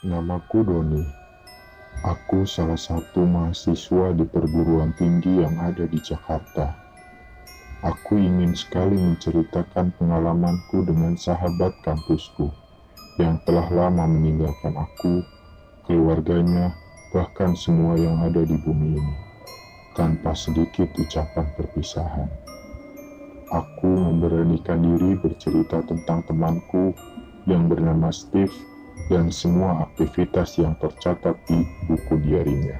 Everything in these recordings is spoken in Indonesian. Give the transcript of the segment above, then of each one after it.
Namaku Doni. Aku salah satu mahasiswa di perguruan tinggi yang ada di Jakarta. Aku ingin sekali menceritakan pengalamanku dengan sahabat kampusku yang telah lama meninggalkan aku, keluarganya, bahkan semua yang ada di bumi ini, tanpa sedikit ucapan perpisahan. Aku memberanikan diri bercerita tentang temanku yang bernama Steve dan semua aktivitas yang tercatat di buku diarinya.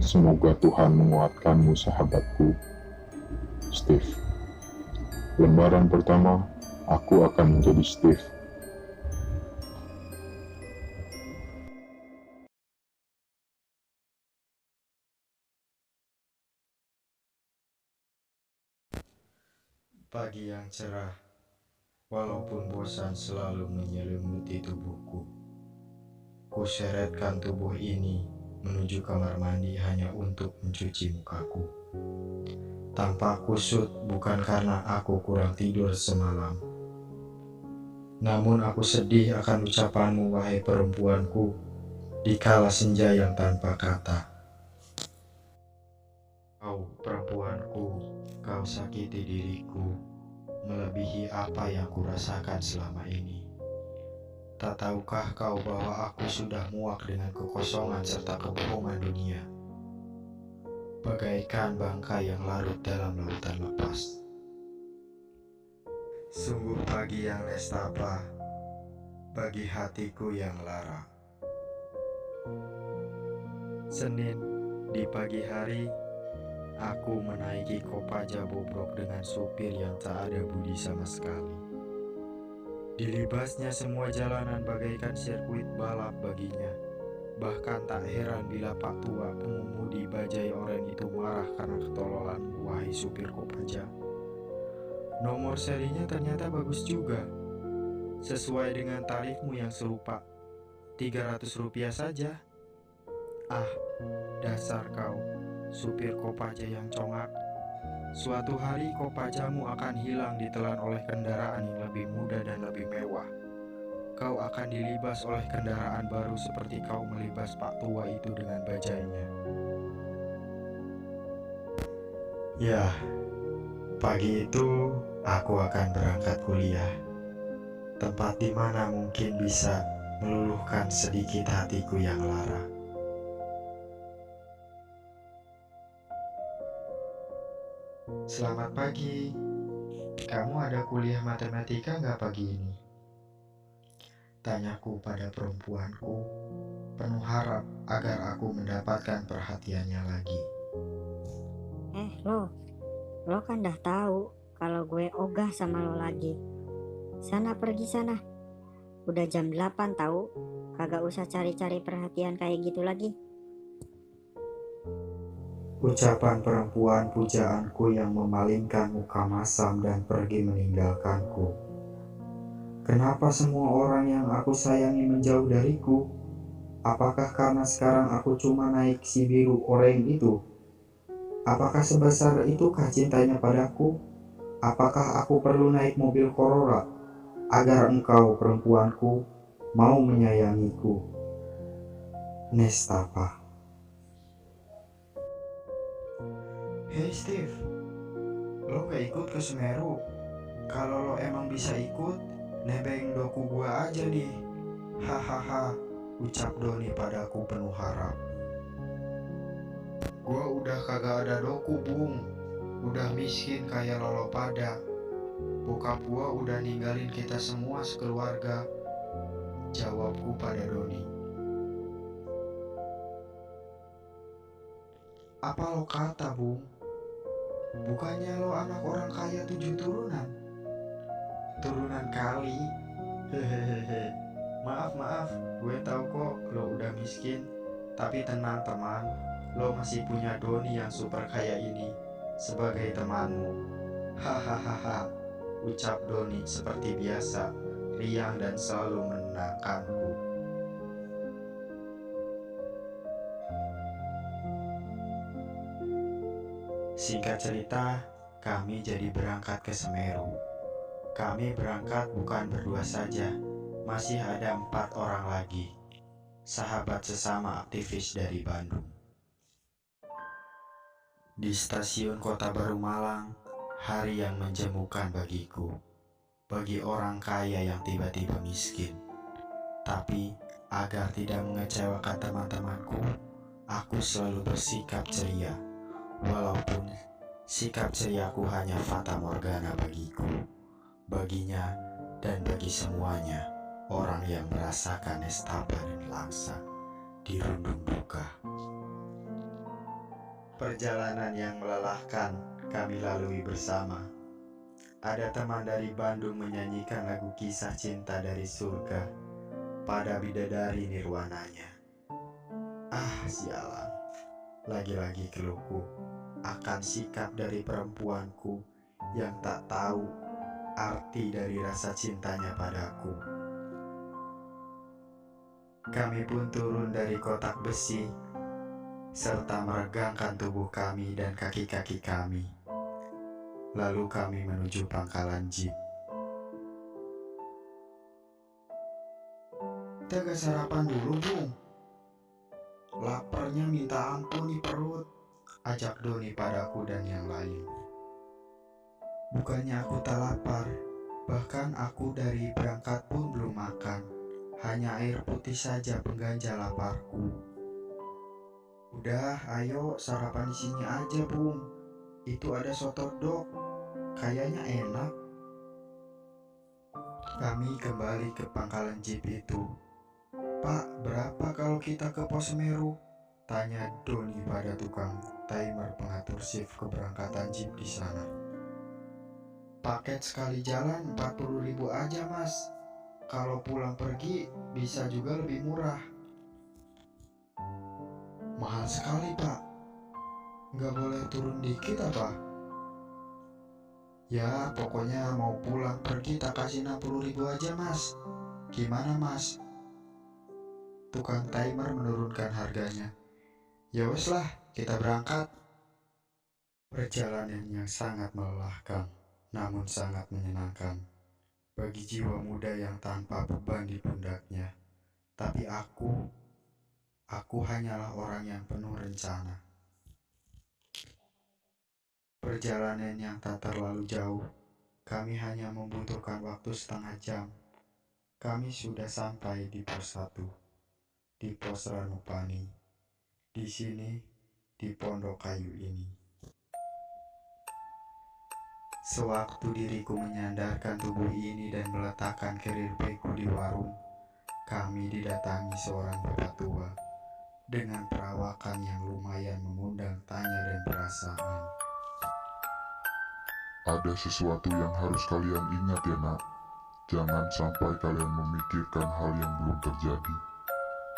Semoga Tuhan menguatkanmu, sahabatku, Steve. Lembaran pertama, aku akan menjadi Steve. Pagi yang cerah, walaupun bosan selalu menyelimuti tubuhku. Kuseretkan tubuh ini menuju kamar mandi hanya untuk mencuci mukaku. Tanpa kusut bukan karena aku kurang tidur semalam. Namun aku sedih akan ucapanmu, wahai perempuanku, di kala senja yang tanpa kata. Kau perempuanku, kau sakiti diriku, melebihi apa yang kurasakan selama ini. Tak tahukah kau bahwa aku sudah muak dengan kekosongan serta kebohongan dunia, bagaikan bangkai yang larut dalam lautan lepas. Sungguh pagi yang nestapa bagi hatiku yang lara. Senin, di pagi hari, aku menaiki Kopaja bobrok dengan supir yang tak ada budi sama sekali. Dilibasnya semua jalanan bagaikan sirkuit balap baginya. Bahkan tak heran bila Pak Tua pengemudi bajai oranye itu marah karena ketololan, wahai supir Kopaja. Nomor serinya ternyata bagus juga, sesuai dengan tarifmu yang serupa, Rp300 saja. Ah, dasar kau, supir Kopaja yang congak. Suatu hari Kopajamu akan hilang ditelan oleh kendaraan yang lebih muda dan lebih mewah. Kau akan dilibas oleh kendaraan baru seperti kau melibas Pak Tua itu dengan bajainya. Ya, pagi itu aku akan berangkat kuliah, tempat di mana mungkin bisa meluluhkan sedikit hatiku yang lara. Selamat pagi, kamu ada kuliah matematika nggak pagi ini? Tanyaku pada perempuanku, penuh harap agar aku mendapatkan perhatiannya lagi. Lo kan dah tahu kalau gue ogah sama lo lagi. Sana pergi sana. Udah jam 8 tahu. Kagak usah cari-cari perhatian kayak gitu lagi. Ucapan perempuan pujaanku yang memalingkan muka masam dan pergi meninggalkanku. Kenapa semua orang yang aku sayangi menjauh dariku? Apakah karena sekarang aku cuma naik si biru oranye itu? Apakah sebesar itukah cintanya padaku? Apakah aku perlu naik mobil Corolla agar engkau, perempuanku, mau menyayangiku? Nestapa. Hey Steve, lo gak ikut ke Semeru? Kalau lo emang bisa ikut, nebeng doku gua aja nih. Hahaha, ucap Doni padaku penuh harap. Gua udah kagak ada doku, Bung. Udah miskin kayak lolo pada. Bokap gua udah ninggalin kita semua sekeluarga, jawabku pada Doni. Apa lo kata, Bung? Bukannya lo anak orang kaya 7 turunan? Turunan kali. Hehehe. Maaf, gue tahu kok lo udah miskin. Tapi tenang teman, lo masih punya Doni yang super kaya ini sebagai temanmu. Hahaha, ucap Doni seperti biasa, riang dan selalu menenangkanku. Singkat cerita, kami jadi berangkat ke Semeru. Kami berangkat bukan berdua saja, masih ada 4 orang lagi. sahabat sesama aktivis dari Bandung. Di stasiun Kota Baru Malang, hari yang menjemukan bagiku, bagi orang kaya yang tiba-tiba miskin. Tapi agar tidak mengecewakan teman-temanku, aku selalu bersikap ceria, walaupun sikap ceriaku hanya fata morgana bagiku, baginya, dan bagi semuanya orang yang merasakan nestapa dan laksa di rundung duka. Perjalanan yang melelahkan kami lalui bersama. Ada teman dari Bandung menyanyikan lagu kisah cinta dari surga pada bidadari nirwananya. Ah, sialan. Lagi-lagi keluhku akan sikap dari perempuanku yang tak tahu arti dari rasa cintanya padaku. Kami pun turun dari kotak besi serta meregangkan tubuh kami dan kaki-kaki kami. Lalu kami menuju pangkalan jeep. Kita gak sarapan dulu, Bung? Laparnya minta ampun di perut, ajak Doni padaku dan yang lain. Bukannya aku tak lapar, bahkan aku dari berangkat pun belum makan. Hanya air putih saja pengganjal laparku. Udah, ayo sarapan di sini aja, Bung. Itu ada soto dok, kayaknya enak. Kami kembali ke pangkalan jeep itu. Pak, berapa kalau kita ke Pos Semeru? Tanya Doni pada tukang timer pengatur shift keberangkatan jeep di sana. Paket sekali jalan 40.000 aja, Mas. Kalau pulang pergi bisa juga lebih murah. Mahal sekali, Pak. Nggak boleh turun dikit apa? Ya, pokoknya mau pulang pergi tak kasih 60.000 aja, Mas. Gimana, Mas? Tukang timer menurunkan harganya. Ya wes lah, kita berangkat. Perjalanan yang sangat melelahkan, namun sangat menyenangkan bagi jiwa muda yang tanpa beban di pundaknya. Tapi aku hanyalah orang yang penuh rencana. Perjalanan yang tak terlalu jauh, kami hanya membutuhkan waktu setengah jam. Kami sudah sampai di pos 1, di pos Ranupani, di sini, di Pondok Kayu ini. Sewaktu diriku menyandarkan tubuh ini dan meletakkan kerir beku di warung, kami didatangi seorang bapak tua dengan perawakan yang lumayan mengundang tanya dan perasaan. Ada sesuatu yang harus kalian ingat ya nak. Jangan sampai kalian memikirkan hal yang belum terjadi.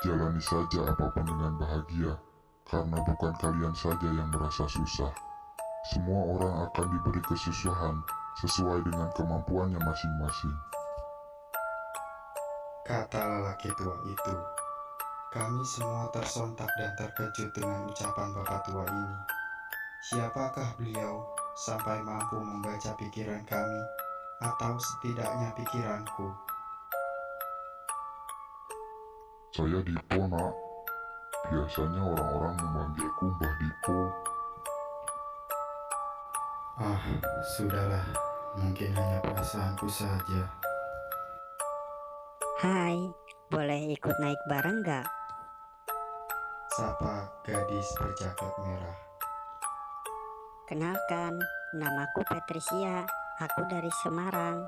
Jalani saja apapun dengan bahagia, karena bukan kalian saja yang merasa susah. Semua orang akan diberi kesusahan sesuai dengan kemampuannya masing-masing. Kata lelaki tua itu. Kami semua tersontak dan terkejut dengan ucapan bapak tua ini. Siapakah beliau sampai mampu membaca pikiran kami, atau setidaknya pikiranku? Saya Dipo nak. Biasanya orang-orang memanggilku Mbah Dipo. Ah, sudahlah. Mungkin hanya perasaanku saja. Hai, boleh ikut naik bareng gak? Sapa gadis berjaket merah. Kenalkan, namaku Patricia. Aku dari Semarang.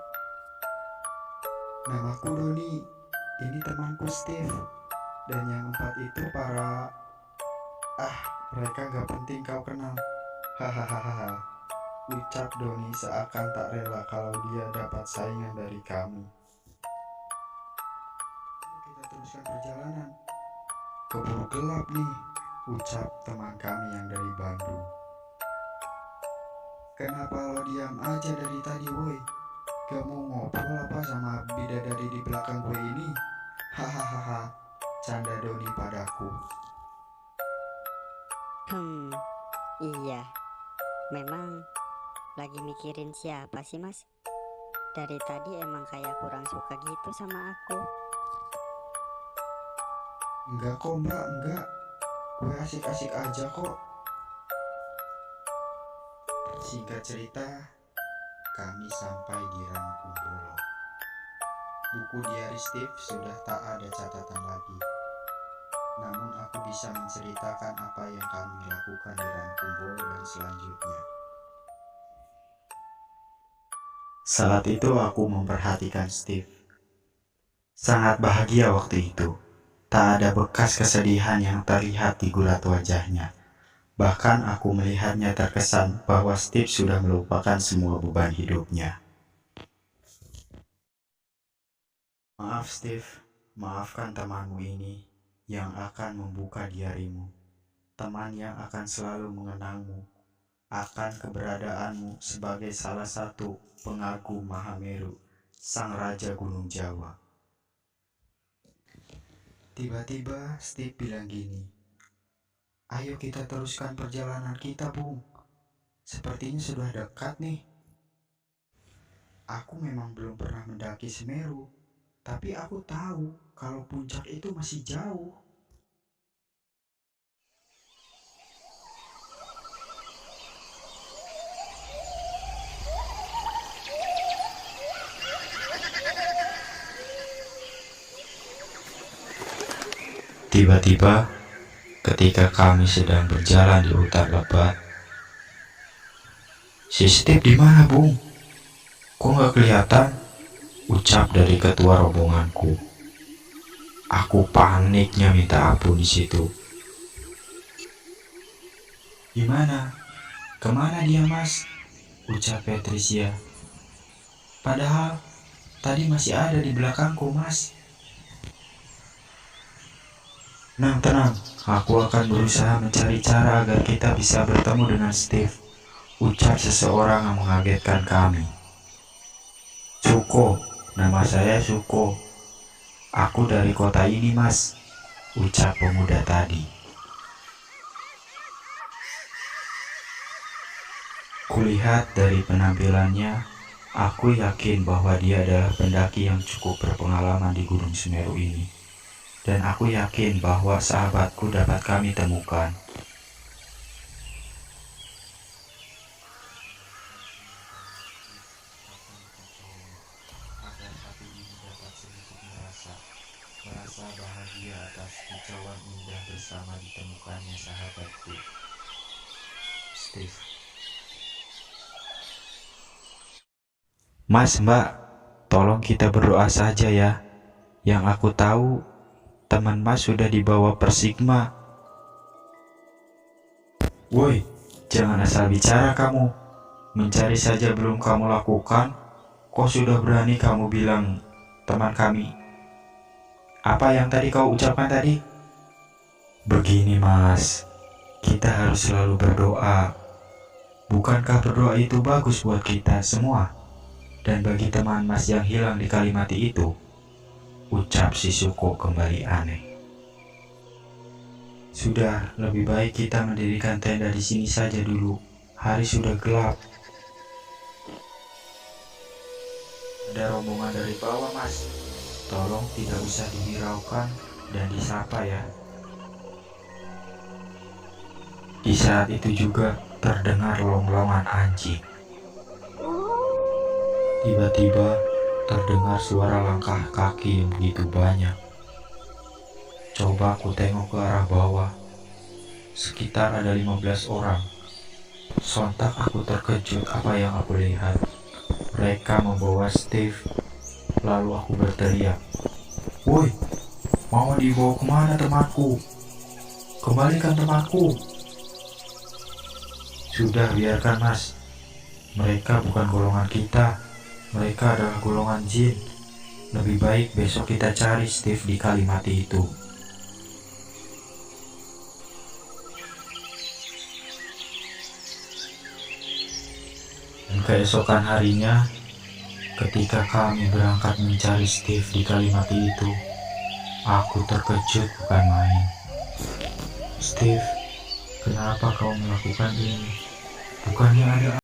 Namaku Doni. Ini temanku Steve. Dan yang 4 itu para... mereka gak penting kau kenal. Hahaha. Ucap Doni seakan tak rela kalau dia dapat saingan dari kami. Kita teruskan perjalanan. Keburu gelap nih, ucap teman kami yang dari Bandung. Kenapa lo diam aja dari tadi woi? Gak mau ngobrol apa sama bidadari di belakang gue ini? Hahaha, canda Doni padaku. Iya. Memang lagi mikirin siapa sih, Mas? Dari tadi emang kayak kurang suka gitu sama aku. Enggak kok mbak, enggak. Gue asik-asik aja kok. Singkat cerita, kami sampai di Rangkumbolo. Buku diari Steve sudah tak ada catatan lagi. Namun aku bisa menceritakan apa yang kami lakukan di Rangkumbolo dan selanjutnya. Saat itu aku memperhatikan Steve. Sangat bahagia waktu itu. Tak ada bekas kesedihan yang terlihat di gulat wajahnya. Bahkan aku melihatnya terkesan bahwa Steve sudah melupakan semua beban hidupnya. Maaf Steve, maafkan temanmu ini yang akan membuka diarimu. Teman yang akan selalu mengenangmu, akan keberadaanmu sebagai salah satu pengagum Mahameru, sang raja Gunung Jawa. Tiba-tiba Steve bilang gini, "Ayo kita teruskan perjalanan kita, Bung. Sepertinya sudah dekat nih." Aku memang belum pernah mendaki Semeru, tapi aku tahu kalau puncak itu masih jauh. Tiba-tiba, ketika kami sedang berjalan di hutan lebat, "Si Steve di mana, Bung? Kok nggak kelihatan?" ucap dari ketua rombonganku. Aku paniknya minta ampun di situ. "Gimana? Kemana dia, Mas?" ucap Patricia. "Padahal tadi masih ada di belakangku, Mas." Tenang, aku akan berusaha mencari cara agar kita bisa bertemu dengan Steve, ucap seseorang yang mengagetkan kami. "Suko, nama saya Suko. Aku dari kota ini, Mas," ucap pemuda tadi. Kulihat dari penampilannya, aku yakin bahwa dia adalah pendaki yang cukup berpengalaman di Gunung Semeru ini. Dan aku yakin bahwa sahabatku dapat kami temukan. Agar hati ini dapat sedikit merasa bahagia atas kicauan indah bersama ditemukannya sahabatku, Steve. "Mas, Mbak, tolong kita berdoa saja ya. Yang aku tahu, teman Mas sudah dibawa Persigma." "Woi, jangan asal bicara kamu. Mencari saja belum kamu lakukan, kok sudah berani kamu bilang teman kami? Apa yang tadi kau ucapkan tadi?" "Begini Mas, kita harus selalu berdoa. Bukankah berdoa itu bagus buat kita semua? Dan bagi teman Mas yang hilang di Kalimati itu," ucap si Suko kembali aneh. "Sudah, lebih baik kita mendirikan tenda di sini saja dulu. Hari sudah gelap." "Ada rombongan dari bawah, Mas. Tolong tidak usah dihiraukan dan disapa ya." Di saat itu juga terdengar longlongan anjing. Tiba-tiba terdengar suara langkah kaki yang begitu banyak. Coba aku tengok ke arah bawah. Sekitar ada 15 orang. Sontak aku terkejut apa yang aku lihat. Mereka membawa Steve. Lalu aku berteriak, "Woi, mau dibawa kemana temanku? Kembalikan temanku." "Sudah, biarkan Mas. Mereka bukan golongan kita. Mereka adalah golongan jin. Lebih baik besok kita cari Steve di Kalimati itu." Dan keesokan harinya, ketika kami berangkat mencari Steve di Kalimati itu, aku terkejut bukan main. "Steve, kenapa kau melakukan ini? Bukannya ada